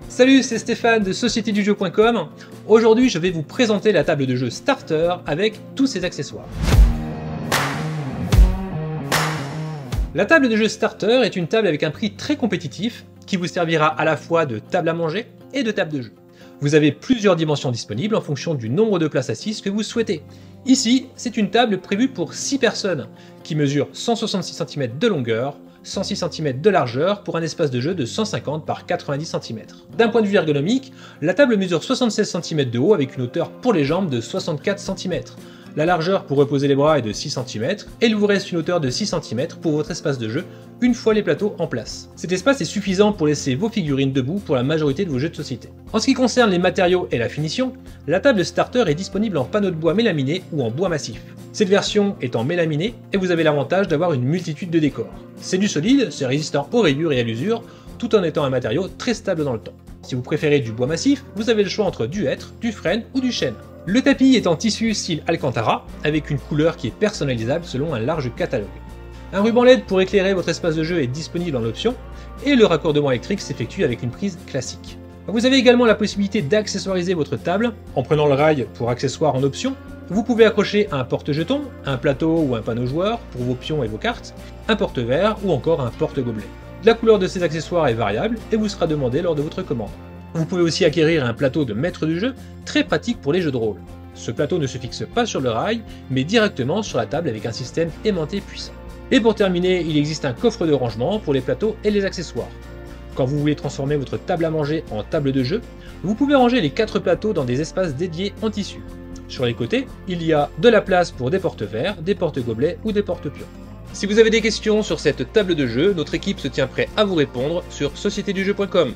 Salut, c'est Stéphane de sociétédujeu.com. Aujourd'hui, je vais vous présenter la table de jeu Starter avec tous ses accessoires. La table de jeu Starter est une table avec un prix très compétitif qui vous servira à la fois de table à manger et de table de jeu. Vous avez plusieurs dimensions disponibles en fonction du nombre de places assises que vous souhaitez. Ici, c'est une table prévue pour 6 personnes qui mesure 166 cm de longueur, 106 cm de largeur pour un espace de jeu de 150 par 90 cm. D'un point de vue ergonomique, la table mesure 76 cm de haut avec une hauteur pour les jambes de 64 cm. La largeur pour reposer les bras est de 6 cm et il vous reste une hauteur de 6 cm pour votre espace de jeu une fois les plateaux en place. Cet espace est suffisant pour laisser vos figurines debout pour la majorité de vos jeux de société. En ce qui concerne les matériaux et la finition, la table Starter est disponible en panneau de bois mélaminé ou en bois massif. Cette version est en mélaminé et vous avez l'avantage d'avoir une multitude de décors. C'est du solide, c'est résistant aux rayures et à l'usure, tout en étant un matériau très stable dans le temps. Si vous préférez du bois massif, vous avez le choix entre du hêtre, du frêne ou du chêne. Le tapis est en tissu style Alcantara, avec une couleur qui est personnalisable selon un large catalogue. Un ruban LED pour éclairer votre espace de jeu est disponible en option, et le raccordement électrique s'effectue avec une prise classique. Vous avez également la possibilité d'accessoiriser votre table, en prenant le rail pour accessoires en option. Vous pouvez accrocher un porte-jetons, un plateau ou un panneau joueur pour vos pions et vos cartes, un porte-verre ou encore un porte-gobelet. La couleur de ces accessoires est variable et vous sera demandée lors de votre commande. Vous pouvez aussi acquérir un plateau de maître du jeu, très pratique pour les jeux de rôle. Ce plateau ne se fixe pas sur le rail, mais directement sur la table avec un système aimanté puissant. Et pour terminer, il existe un coffre de rangement pour les plateaux et les accessoires. Quand vous voulez transformer votre table à manger en table de jeu, vous pouvez ranger les 4 plateaux dans des espaces dédiés en tissu. Sur les côtés, il y a de la place pour des porte-verres, des porte-gobelets ou des porte-pions. Si vous avez des questions sur cette table de jeu, notre équipe se tient prêt à vous répondre sur sociétédujeu.com.